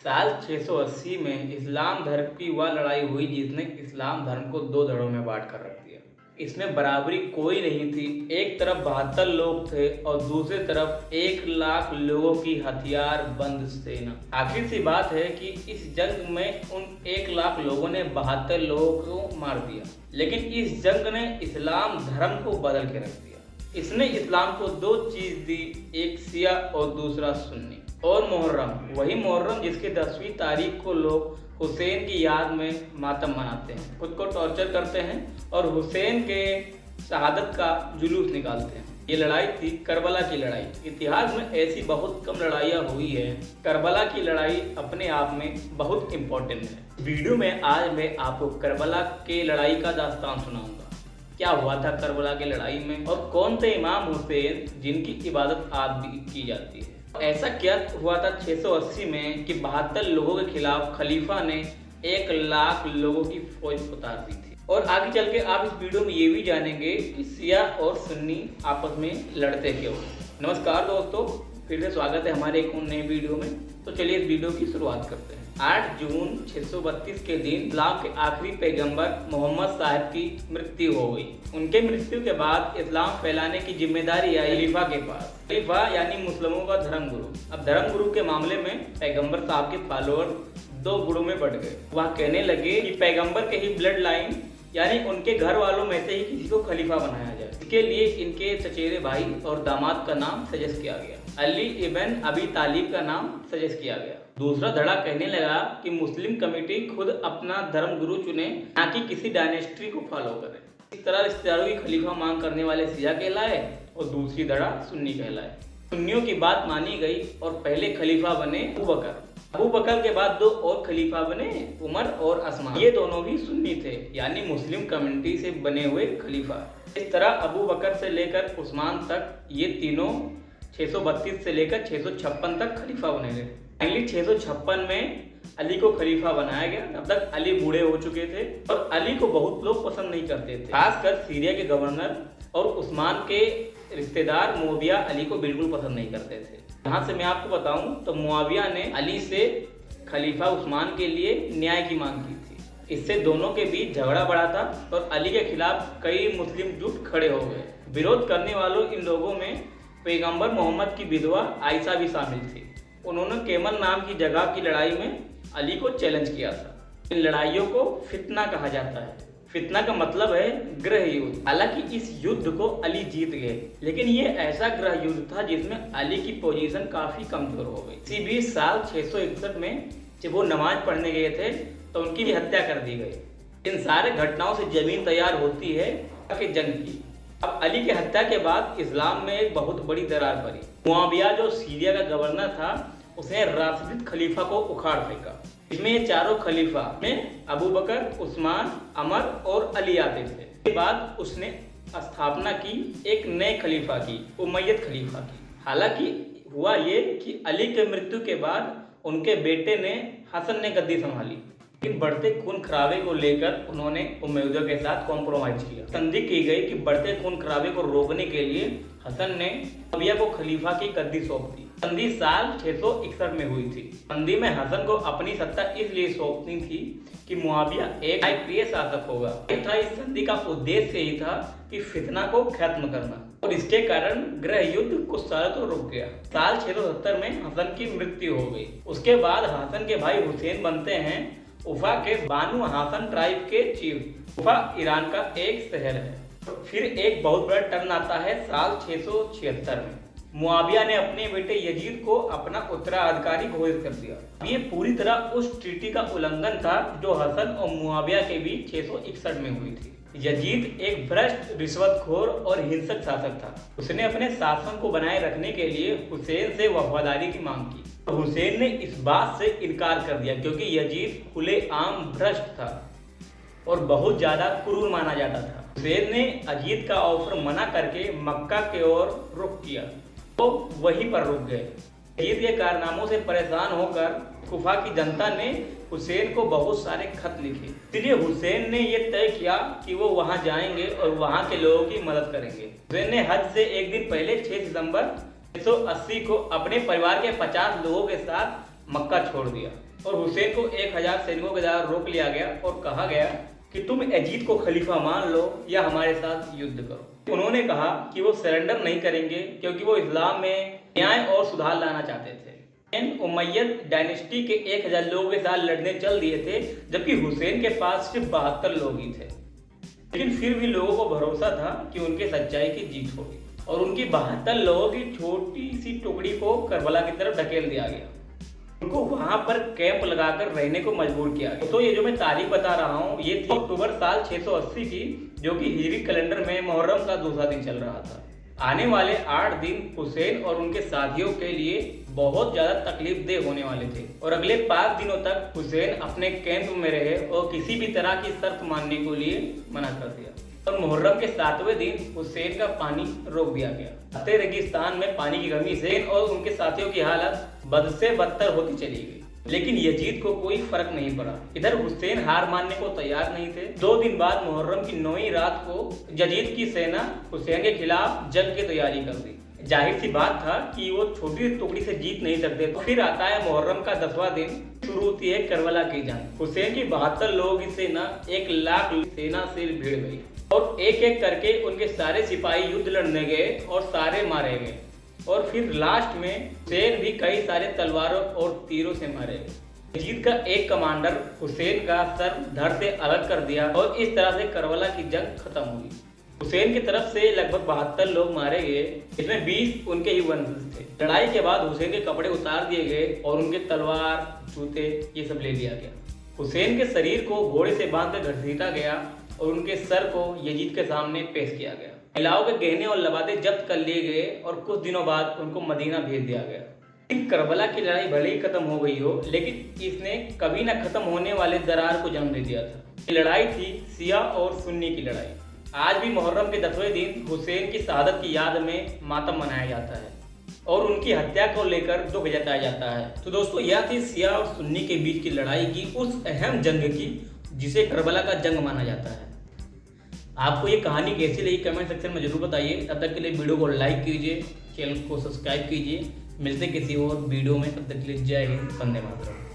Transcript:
साल 680 में इस्लाम धर्म की वह लड़ाई हुई जिसने इस्लाम धर्म को दो धड़ों में बांट कर रख दिया। इसमें बराबरी कोई नहीं थी। एक तरफ 72 लोग थे और दूसरी तरफ 1 लाख लोगों की हथियार बंद सेना। आखिर सी बात है कि इस जंग में उन 1 लाख लोगों ने 72 लोगों को मार दिया, लेकिन इस जंग ने इस्लाम धर्म को बदल के रख दिया। इसने इस्लाम को दो चीज दी, एक शिया और दूसरा सुन्नी। और मुहर्रम, वही मुहर्रम जिसके 10वीं तारीख को लोग हुसैन की याद में मातम मनाते हैं, खुद को टॉर्चर करते हैं और हुसैन के शहादत का जुलूस निकालते हैं। ये लड़ाई थी करबला की लड़ाई। इतिहास में ऐसी बहुत कम लड़ाइयाँ हुई है। करबला की लड़ाई अपने आप में बहुत इम्पोर्टेंट है। वीडियो में आज मैं आपको करबला के लड़ाई का दास्तान सुनाऊंगा। क्या हुआ था करबला की लड़ाई में और कौन थे इमाम हुसैन जिनकी इबादत आज भी की जाती है। ऐसा क्या हुआ था 680 में कि 72 लोगों के खिलाफ खलीफा ने 1 लाख लोगों की फौज उतार दी थी। और आगे चल के आप इस वीडियो में ये भी जानेंगे कि शिया और सुन्नी आपस में लड़ते क्यों। नमस्कार दोस्तों, फिर से स्वागत है हमारे एक नए वीडियो में। तो चलिए इस वीडियो की शुरुआत करते हैं। 8 जून 632 के दिन इस्लाम के आखिरी पैगंबर मोहम्मद साहब की मृत्यु हो गई। उनके मृत्यु के बाद इस्लाम फैलाने की जिम्मेदारी आई खलीफा के पास। खलीफा यानी मुस्लिमों का धर्मगुरु। अब धर्मगुरु के मामले में पैगंबर साहब के फॉलोअर दो गुड़ों में बढ़ गए। वह कहने लगे कि पैगंबर के ही ब्लड लाइन यानी उनके घर वालों में से ही किसी को खलीफा बनाया जाए। इसके लिए इनके चचेरे भाई और दामाद का नाम सजेस्ट किया गया। अली इब्न अबी तालिब का नाम सजेस्ट किया गया। दूसरा धड़ा कहने लगा कि मुस्लिम कमेटी खुद अपना धर्म गुरु चुने, ना कि किसी डायनेस्टी को फॉलो करे। इस तरह रिश्तेदारों की खलीफा मांग करने वाले शिया कहलाए और दूसरी धड़ा सुन्नी कहलाए। सुन्नियों की बात मानी गई और पहले खलीफा बने अबू बकर। अबू बकर के बाद दो और खलीफा बने, उमर और उस्मान। ये दोनों भी सुन्नी थे, यानी मुस्लिम कम्युनिटी से बने हुए खलीफा। इस तरह अबू बकर से लेकर उस्मान तक ये तीनों 632 से लेकर 656 तक खलीफा बने गए। फाइनली 656 में अली को खलीफा बनाया गया। तब तक अली बूढ़े हो चुके थे और अली को बहुत लोग पसंद नहीं करते थे, खासकर सीरिया के गवर्नर और उस्मान के रिश्तेदार मुआविया अली को बिल्कुल पसंद नहीं करते थे। यहाँ से मैं आपको बताऊं तो मुआविया ने अली से खलीफा उस्मान के लिए न्याय की मांग की थी। इससे दोनों के बीच झगड़ा बढ़ा था और अली के खिलाफ कई मुस्लिम जुट खड़े हो गए। विरोध करने वालों इन लोगों में पैगंबर मोहम्मद की विधवा आयशा भी शामिल थी। उन्होंने केमल नाम की जगह की लड़ाई में अली को चैलेंज किया था। इन लड़ाइयों को फितना कहा जाता है। फितना का मतलब है गृह युद्ध। हालांकि इस युद्ध को अली जीत गए, लेकिन ये ऐसा गृह युद्ध था जिसमें अली की पोजीशन काफी कमजोर हो गई। इसी बीच साल 661 में जब वो नमाज पढ़ने गए थे तो उनकी भी हत्या कर दी गई। इन सारे घटनाओं से जमीन तैयार होती है कि जंग की। अब अली की हत्या के बाद इस्लाम में एक बहुत बड़ी दरार पड़ी। मुआविया जो सीरिया का गवर्नर था, उसने राशिद खलीफा को उखाड़ फेंका। इसमें ये चारों खलीफा में अबू बकर, उस्मान, अमर और अली आते थे। इसके बाद उसने स्थापना की एक नए खलीफा की, उमय्यद खलीफा की। हालांकि हुआ ये कि अली के मृत्यु के बाद उनके बेटे ने हसन ने गद्दी संभाली, लेकिन बढ़ते खून खराबे को लेकर उन्होंने उमय्यदों के साथ कॉम्प्रोमाइज किया। संधि की गई कि बढ़ते खून खराबे को रोकने के लिए हसन ने मुआविया को खलीफा की गद्दी सौंप दी। संधि साल 661 में हुई थी। संधि में हसन को अपनी सत्ता इसलिए सौंपनी थी कि मुआविया एक प्रिय शासक होगा। इस संधि का उद्देश्य यही था कि फितना को खत्म करना, और इसके कारण गृह युद्ध कुछ सालों तो रुक गया। साल 670 में हसन की मृत्यु हो गई। उसके बाद हसन के भाई हुसैन बनते हैं उफा के बानु हासन ट्राइब के चीफ। उफा ईरान का एक शहर है। फिर एक बहुत बड़ा टर्न आता है साल 676 में। मुआविया ने अपने बेटे यजीद को अपना उत्तराधिकारी घोषित कर दिया। ये पूरी तरह उस ट्रीटी का उल्लंघन था जो हसन और मुआविया के बीच 661 में हुई थी। यजीद एक भ्रष्ट, रिश्वतखोर और हिंसक शासक था। उसने अपने शासन को बनाए रखने के लिए हुसैन से वफादारी की मांग की। हुसैन ने इस बात से इनकार कर दिया क्योंकि यजीद खुलेआम भ्रष्ट था और बहुत ज्यादा क्रूर माना जाता था। हुसैन ने यजीद का ऑफर मना करके मक्का की ओर रुख किया, तो वहीं पर रुक गए। यजीद के कारनामों से परेशान होकर कुफा की जनता ने हुसैन को बहुत सारे खत लिखे। इसलिए हुसैन ने यह तय किया कि वो वहां जाएंगे और वहां के लोगों की मदद करेंगे। हुसैन ने हज से एक दिन पहले 6 सितंबर 680 को अपने परिवार के 50 लोगों के साथ मक्का छोड़ दिया। और हुसैन को 1000 सैनिकों के द्वारा रोक लिया गया और कहा गया कि तुम यजीद को खलीफा मान लो या हमारे साथ युद्ध करो। उन्होंने कहा कि वो सरेंडर नहीं करेंगे क्योंकि वो इस्लाम में न्याय और सुधार लाना चाहते थे। उमैयद डायनेस्टी के 1000 लोगों के साथ लड़ने चल दिए थे, जबकि हुसैन के पास सिर्फ 72 लोग ही थे। लेकिन फिर भी लोगों को भरोसा था कि उनके सच्चाई की जीत होगी और उनकी 72 लोगों की छोटी सी टुकड़ी को करबला की तरफ धकेल दिया गया। उनको वहां पर कैंप लगाकर रहने को मजबूर किया गया। तो ये जो मैं तारीख बता रहा हूँ ये थी अक्टूबर साल 680 की, जो कि हिजरी कैलेंडर में मुहर्रम का दूसरा दिन चल रहा था। आने वाले 8 दिन हुसैन और उनके साथियों के लिए बहुत ज्यादा तकलीफदेह होने वाले थे और अगले 5 दिनों तक हुसैन अपने कैंप में रहे और किसी भी तरह की शर्त मानने के लिए मना कर दिया। और मुहर्रम के 7वें दिन हुसैन का पानी रोक दिया गया। रेगिस्तान में पानी की कमी से और उनके साथियों की हालत बद से बदतर होती चली गई, लेकिन यजीद को कोई फर्क नहीं पड़ा। इधर हुसैन हार मानने को तैयार नहीं थे। 2 दिन बाद मुहर्रम की 9वीं रात को यजीद की सेना हुसैन के खिलाफ जंग की तैयारी कर दी। जाहिर सी बात था कि वो छोटी टुकड़ी से जीत नहीं सकते। तो फिर आता है मुहर्रम का 10वां दिन, शुरू होती है करबला की जंग। हुसैन की 72 लोगों की सेना 1 लाख सेना से भिड़ गई और एक एक करके उनके सारे सिपाही युद्ध लड़ने गए और सारे मारे गए। और फिर लास्ट में हुसैन भी कई सारे तलवारों और तीरों से मारे गए। यजीद का एक कमांडर हुसैन का सर धड़ से अलग कर दिया और इस तरह से करबला की जंग खत्म हुई। हुसैन की तरफ से लगभग 72 लोग मारे गए, इसमें 20 उनके ही वंशज थे। लड़ाई के बाद हुसैन के कपड़े उतार दिए गए और उनके तलवार, जूते ये सब ले लिया गया। हुसैन के शरीर को घोड़े से बांधकर घसीटा गया और उनके सर को यजीद के सामने पेश किया गया। महिलाओं के गहने और लबादे जब्त कर लिए गए और कुछ दिनों बाद उनको मदीना भेज दिया गया। करबला की लड़ाई भले ही खत्म हो गई हो, लेकिन इसने कभी न खत्म होने वाले दरार को जन्म दे दिया था। ये लड़ाई थी शिया और सुन्नी की लड़ाई। आज भी मुहर्रम के 10वें दिन हुसैन की शहादत की याद में मातम मनाया जाता है और उनकी हत्या को लेकर दुख जताया जाता है। तो दोस्तों, यह थी शिया और सुन्नी के बीच की लड़ाई की उस अहम जंग की जिसे करबला का जंग माना जाता है। आपको ये कहानी कैसी लगी कमेंट सेक्शन में जरूर बताइए। तब तक के लिए वीडियो को लाइक कीजिए, चैनल को सब्सक्राइब कीजिए। मिलते किसी और वीडियो में, तब तक के लिए जय हिंद, वंदे मातरम।